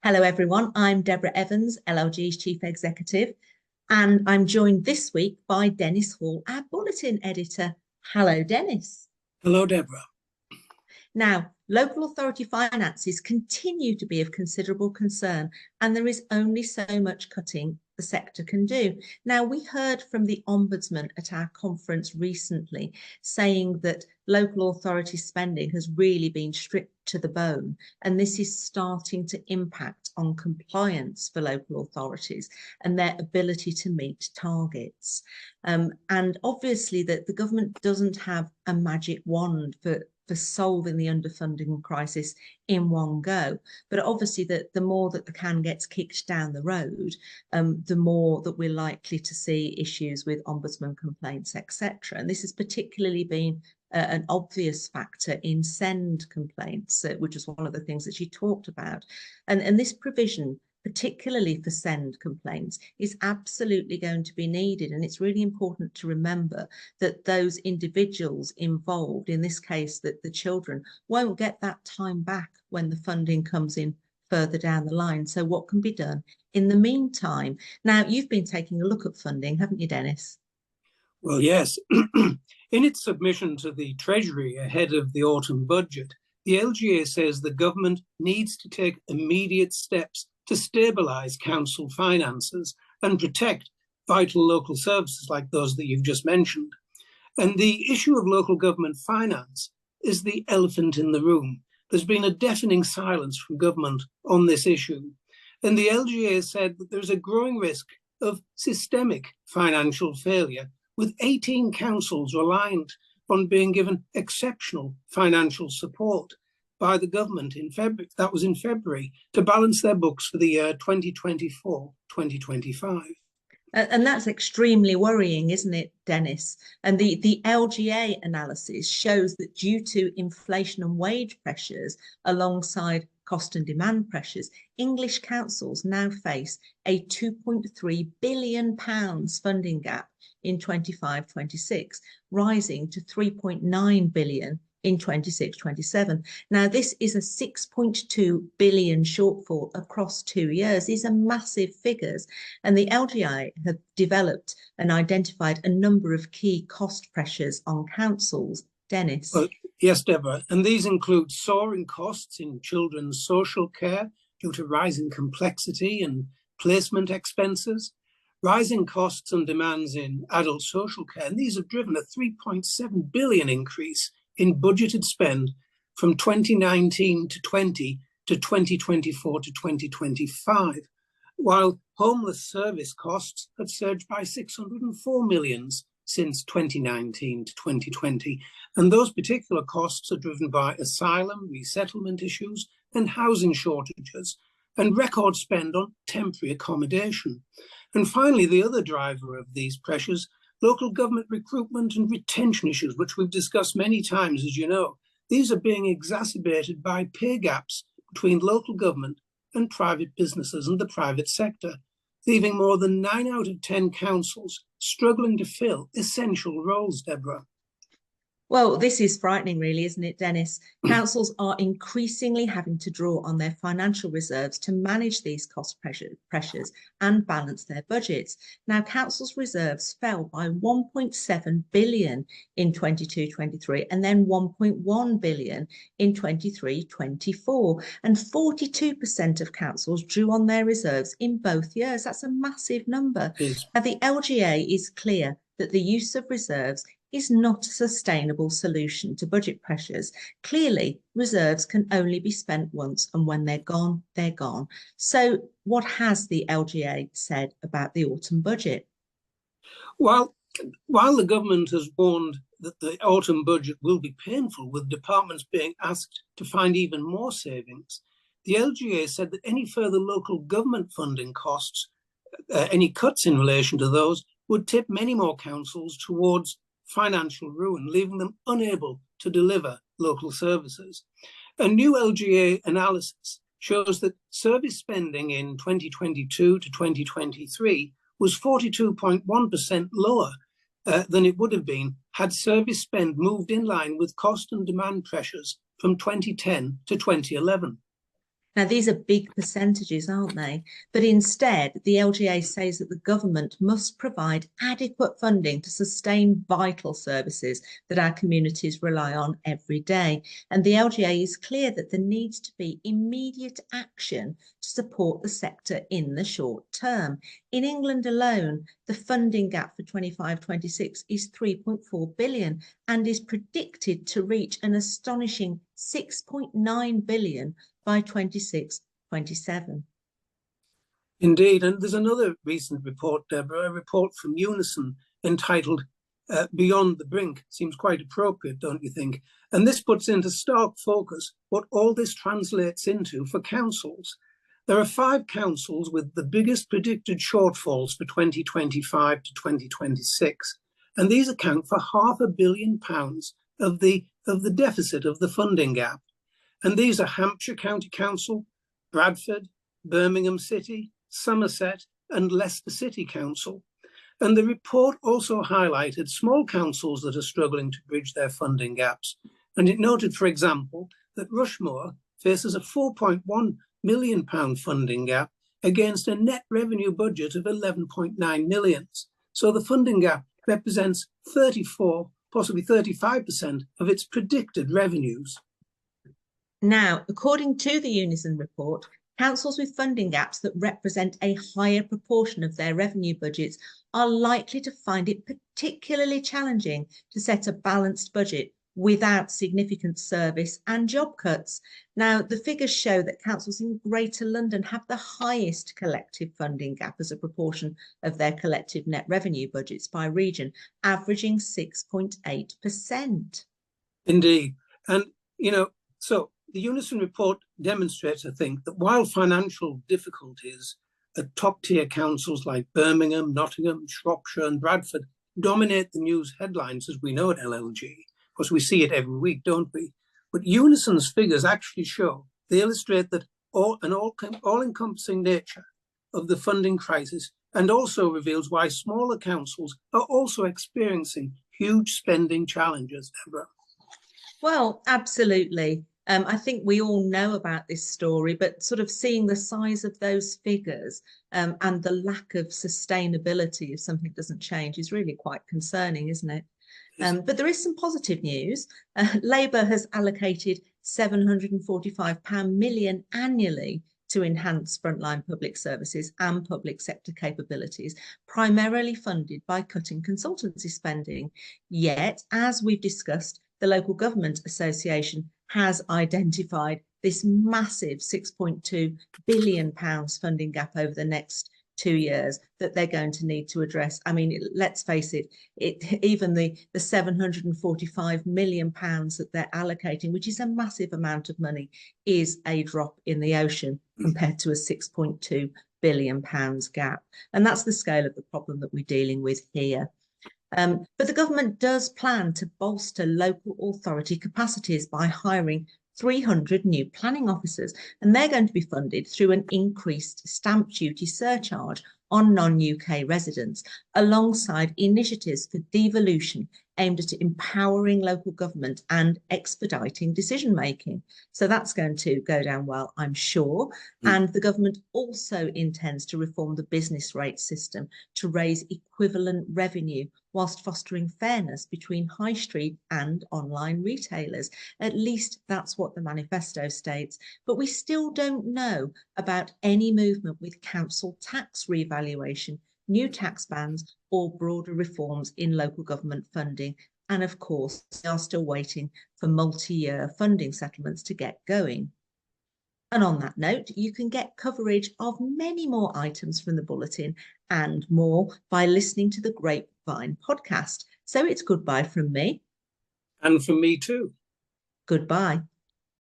Hello, everyone. I'm Deborah Evans, LLG's Chief Executive, and I'm joined this week by Dennis Hall, our Bulletin Editor. Hello, Dennis. Hello, Deborah. Now, local authority finances continue to be of considerable concern, and there is only so much cutting the sector can do. Now, we heard from the Ombudsman at our conference recently saying that local authority spending has really been stripped to the bone, and this is starting to impact on compliance for local authorities and their ability to meet targets. And obviously that the government doesn't have a magic wand for solving the underfunding crisis in one go. But obviously that the more that the can gets kicked down the road, the more that we're likely to see issues with ombudsman complaints, etc. And this has particularly been an obvious factor in SEND complaints, which is one of the things that she talked about. And this provision, particularly for SEND complaints, is absolutely going to be needed. And it's really important to remember that those individuals involved, in this case, that the children, won't get that time back when the funding comes in further down the line. So what can be done in the meantime? Now, you've been taking a look at funding, haven't you, Dennis? Well, yes. In its submission to the Treasury ahead of the autumn budget, the LGA says the government needs to take immediate steps to stabilise council finances and protect vital local services like those that you've just mentioned. And the issue of local government finance is the elephant in the room. There's been a deafening silence from government on this issue. And the LGA said that there's a growing risk of systemic financial failure, with 18 councils reliant on being given exceptional financial support by the government in February, that was in February, to balance their books for the year 2024-2025. And that's extremely worrying, isn't it, Dennis? And the LGA analysis shows that due to inflation and wage pressures alongside cost and demand pressures, English councils now face a £2.3 billion funding gap in 25-26, rising to 3.9 billion in 26-27. Now, this is a 6.2 billion shortfall across 2 years. These are massive figures, and the LGI have developed and identified a number of key cost pressures on councils. Dennis? Well, yes, Deborah, and these include soaring costs in children's social care due to rising complexity and placement expenses, rising costs and demands in adult social care, and these have driven a 3.7 billion increase in budgeted spend from 2019 to 20 to 2024 to 2025, while homeless service costs have surged by 604 million since 2019 to 2020. And those particular costs are driven by asylum, resettlement issues, and housing shortages, and record spend on temporary accommodation. And finally, the other driver of these pressures, local government recruitment and retention issues, which we've discussed many times, as you know. These are being exacerbated by pay gaps between local government and private businesses and the private sector, leaving more than 9 out of 10 councils struggling to fill essential roles, Deborah. Well, this is frightening, really, isn't it, Dennis? Councils are increasingly having to draw on their financial reserves to manage these cost pressures and balance their budgets. Now, councils' reserves fell by 1.7 billion in 22-23 and then 1.1 billion in 23-24. And 42% of councils drew on their reserves in both years. That's a massive number. Yes. Now, the LGA is clear that the use of reserves is not a sustainable solution to budget pressures. Clearly, reserves can only be spent once, and when they're gone, they're gone. So what has the LGA said about the autumn budget? While the government has warned that the autumn budget will be painful, with departments being asked to find even more savings, the LGA said that any further local government funding costs, any cuts in relation to those, would tip many more councils towards financial ruin, leaving them unable to deliver local services. A new LGA analysis shows that service spending in 2022 to 2023 was 42.1% lower than it would have been had service spend moved in line with cost and demand pressures from 2010 to 2011. Now, these are big percentages, aren't they? But instead, the LGA says that the government must provide adequate funding to sustain vital services that our communities rely on every day. And the LGA is clear that there needs to be immediate action to support the sector in the short term. In England alone, the funding gap for 25-26 is 3.4 billion and is predicted to reach an astonishing 6.9 billion by 26-27. Indeed, and there's another recent report, Deborah, a report from Unison entitled Beyond the Brink. Seems quite appropriate, don't you think? And this puts into stark focus what all this translates into for councils. There are 5 councils with the biggest predicted shortfalls for 2025 to 2026, and these account for £500 million of the deficit of the funding gap. And these are Hampshire County Council, Bradford, Birmingham City, Somerset, and Leicester City Council. And the report also highlighted small councils that are struggling to bridge their funding gaps. And it noted, for example, that Rushmore faces a £4.1 million funding gap against a net revenue budget of 11.9 million. So the funding gap represents 34, possibly 35% of its predicted revenues. Now, according to the Unison report, councils with funding gaps that represent a higher proportion of their revenue budgets are likely to find it particularly challenging to set a balanced budget without significant service and job cuts. Now, the figures show that councils in Greater London have the highest collective funding gap as a proportion of their collective net revenue budgets by region, averaging 6.8%. Indeed. And, so the Unison report demonstrates, I think, that while financial difficulties at top-tier councils like Birmingham, Nottingham, Shropshire and Bradford dominate the news headlines, as we know at LLG, because we see it every week, don't we? But Unison's figures actually they illustrate that all-encompassing nature of the funding crisis, and also reveals why smaller councils are also experiencing huge spending challenges, Deborah. Well, absolutely. I think we all know about this story, but sort of seeing the size of those figures and the lack of sustainability if something doesn't change is really quite concerning, isn't it? But there is some positive news. Labour has allocated £745 million annually to enhance frontline public services and public sector capabilities, primarily funded by cutting consultancy spending. Yet, as we've discussed, the Local Government Association has identified this massive £6.2 billion funding gap over the next 2 years that they're going to need to address. I mean, let's face it, even the £745 million that they're allocating, which is a massive amount of money, is a drop in the ocean compared to a £6.2 billion gap. And that's the scale of the problem that we're dealing with here. But the government does plan to bolster local authority capacities by hiring 300 new planning officers, and they're going to be funded through an increased stamp duty surcharge on non-UK residents, alongside initiatives for devolution aimed at empowering local government and expediting decision making. So that's going to go down well, I'm sure. And the government also intends to reform the business rate system to raise equivalent revenue whilst fostering fairness between high street and online retailers. At least that's what the manifesto states. But we still don't know about any movement with council tax revaluation, new tax bans, or broader reforms in local government funding. And of course, they are still waiting for multi-year funding settlements to get going. And on that note, you can get coverage of many more items from the bulletin and more by listening to the Grapevine podcast. So it's goodbye from me. And from me too. Goodbye.